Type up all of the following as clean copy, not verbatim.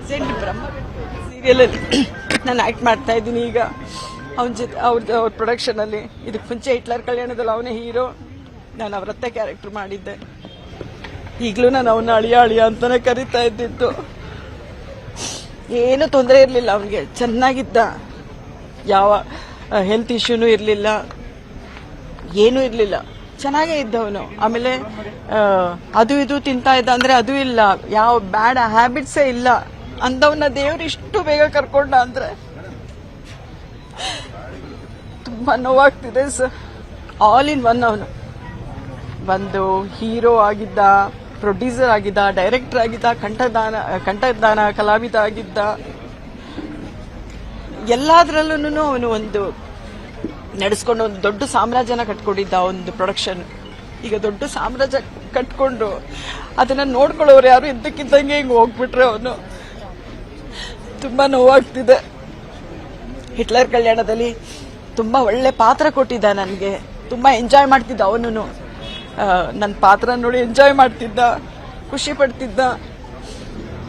Present ಬ್ರಹ್ಮ ಸೀರಿಯಲಲ್ಲಿ ನಾನು act ಮಾಡ್ತಾ ಇದ್ದೀನಿ ಈಗ. ಅವನ ಜೊತೆ ಅವ್ರ ಪ್ರೊಡಕ್ಷನಲ್ಲಿ. ಇದಕ್ಕೆ ಮುಂಚೆ ಹಿಟ್ಲರ್ ಕಲ್ಯಾಣದಲ್ಲಿ ಅವನೇ ಹೀರೋ, ನಾನು ಅವರತ್ತೆ ಕ್ಯಾರೆಕ್ಟರ್ ಮಾಡಿದ್ದೆ. ಈಗಲೂ ನಾನು ಅವನ ಅಳಿಯ ಅಂತಾನೆ ಕರಿತಾ ಇದ್ದಿದ್ದು. ಏನೂ ತೊಂದರೆ ಇರಲಿಲ್ಲ ಅವನಿಗೆ, ಚೆನ್ನಾಗಿದ್ದ, ಯಾವ ಹೆಲ್ತ್ ಇಶ್ಯೂನೂ ಇರಲಿಲ್ಲ, ಏನೂ ಇರಲಿಲ್ಲ, ಚೆನ್ನಾಗೇ ಇದ್ದವನು. ಆಮೇಲೆ ಅದು ಇದು ತಿಂತಾ ಇದ್ದ ಅಂದರೆ ಅದು ಇಲ್ಲ, ಯಾವ ಬ್ಯಾಡ್ ಹ್ಯಾಬಿಟ್ಸೇ ಇಲ್ಲ ಅಂದವನ್ನ ದೇವ್ರು ಇಷ್ಟು ಬೇಗ ಕರ್ಕೊಂಡ ಅಂದರೆ ತುಂಬ ನೋವಾಗ್ತಿದೆ ಸರ್. All in one. ಅವನು ಒಂದು ಹೀರೋ ಆಗಿದ್ದ, ಪ್ರೊಡ್ಯೂಸರ್ ಆಗಿದ್ದ, ಡೈರೆಕ್ಟರ್ ಆಗಿದ್ದ, ಕಂಠದಾನ ಕಲಾವಿದ ಆಗಿದ್ದ. ಎಲ್ಲದರಲ್ಲೂ ಅವನು ಒಂದು ನಡೆಸ್ಕೊಂಡು ಒಂದು ದೊಡ್ಡ ಸಾಮ್ರಾಜ್ಯನ ಕಟ್ಕೊಂಡಿದ್ದ. ಒಂದು ಪ್ರೊಡಕ್ಷನ್ ಈಗ ದೊಡ್ಡ ಸಾಮ್ರಾಜ್ಯ ಕಟ್ಕೊಂಡು ಅದನ್ನ ನೋಡ್ಕೊಳ್ಳೋರು ಯಾರು ಇದ್ದಕ್ಕಿದ್ದಂಗೆ ಹಿಂಗೆ ಹೋಗ್ಬಿಟ್ರೆ ಅವನು. ತುಂಬಾ ನೋವಾಗ್ತಿದೆ. ಹಿಟ್ಲರ್ ಕಲ್ಯಾಣದಲ್ಲಿ ತುಂಬಾ ಒಳ್ಳೆ ಪಾತ್ರ ಕೊಟ್ಟಿದ್ದ ನನಗೆ. ತುಂಬಾ ಎಂಜಾಯ್ ಮಾಡ್ತಿದ್ದ ಅವನು. ನನ್ನ ಪಾತ್ರ ನೋಡಿ ಎಂಜಾಯ್ ಮಾಡ್ತಿದ್ದ, ಖುಷಿ ಪಡ್ತಿದ್ದ.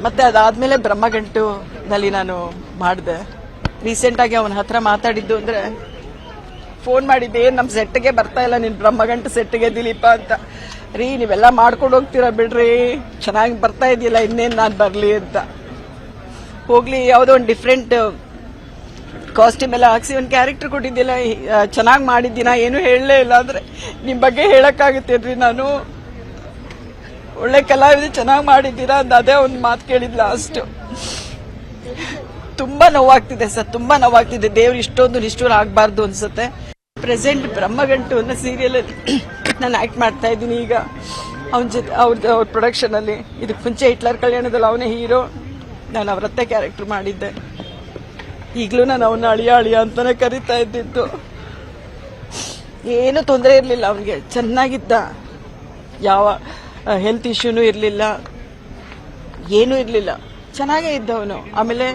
ಮತ್ತೆ ಅದಾದ್ಮೇಲೆ ಬ್ರಹ್ಮಗಂಟುನಲ್ಲಿ ನಾನು ಮಾಡಿದೆ. ರೀಸೆಂಟಾಗಿ ಅವನ ಹತ್ರ ಮಾತಾಡಿದ್ದು ಅಂದರೆ, ಫೋನ್ ಮಾಡಿದ್ದೆ, ನಮ್ಮ ಸೆಟ್ಗೆ ಬರ್ತಾ ಇಲ್ಲ ನಿನ್ನ ಬ್ರಹ್ಮಗಂಟು ಸೆಟ್ಗೆ ದಿಲೀಪ ಅಂತ. ರೀ ನೀವೆಲ್ಲ ಮಾಡ್ಕೊಂಡು ಹೋಗ್ತೀರಾ ಬಿಡ್ರಿ, ಚೆನ್ನಾಗಿ ಬರ್ತಾ ಇದೆಯಲ್ಲ, ಇನ್ನೇನು ನಾನು ಬರಲಿ ಅಂತ. ಹೋಗ್ಲಿ, ಯಾವುದೋ ಒಂದು ಡಿಫ್ರೆಂಟ್ ಕಾಸ್ಟ್ಯೂಮ್ ಎಲ್ಲ ಹಾಕ್ಸಿ ಒಂದು ಕ್ಯಾರೆಕ್ಟರ್ ಕೊಟ್ಟಿದ್ದಿಲ್ಲ, ಚೆನ್ನಾಗಿ ಮಾಡಿದ್ದೀನ, ಏನು ಹೇಳಲೇ ಇಲ್ಲ. ಅಂದರೆ ನಿಮ್ಮ ಬಗ್ಗೆ ಹೇಳೋಕ್ಕಾಗುತ್ತೇನ್ರಿ ನಾನು? ಒಳ್ಳೆ ಕಲಾವಿದ, ಚೆನ್ನಾಗಿ ಮಾಡಿದ್ದೀರಾ ಅಂತ ಅದೇ ಒಂದು ಮಾತು ಕೇಳಿದ್ ಲಾಸ್ಟ್. ತುಂಬಾ ನೋವಾಗ್ತಿದೆ ಸರ್, ತುಂಬಾ ನೋವಾಗ್ತಿದೆ. ದೇವ್ರು ಇಷ್ಟೊಂದು ನಿಷ್ಠೂರ ಆಗಬಾರ್ದು ಅನ್ಸುತ್ತೆ. ಪ್ರೆಸೆಂಟ್ ಬ್ರಹ್ಮಗಂಟು ಅನ್ನೋ ಸೀರಿಯಲಲ್ಲಿ ನಾನು ಆ್ಯಕ್ಟ್ ಮಾಡ್ತಾ ಇದ್ದೀನಿ ಈಗ. ಅವನ ಜೊತೆ ಅವ್ರ ಪ್ರೊಡಕ್ಷನಲ್ಲಿ. ಇದಕ್ಕೆ ಮುಂಚೆ ಹಿಟ್ಲರ್ ಕಲ್ಯಾಣದಲ್ಲಿ ಅವನೇ ಹೀರೋ, ನಾನು ಅವರತ್ತೆ ಕ್ಯಾರೆಕ್ಟರ್ ಮಾಡಿದ್ದೆ. ಈಗಲೂ ನಾನು ಅವನ ಅಳಿಯ ಅಂತಾನೆ ಕರಿತಾ ಇದ್ದಿದ್ದು. ಏನೂ ತೊಂದರೆ ಇರಲಿಲ್ಲ ಅವನಿಗೆ, ಚೆನ್ನಾಗಿದ್ದ, ಯಾವ ಹೆಲ್ತ್ ಇಶ್ಯೂನೂ ಇರಲಿಲ್ಲ, ಏನೂ ಇರಲಿಲ್ಲ, ಚೆನ್ನಾಗೇ ಇದ್ದವನು. ಆಮೇಲೆ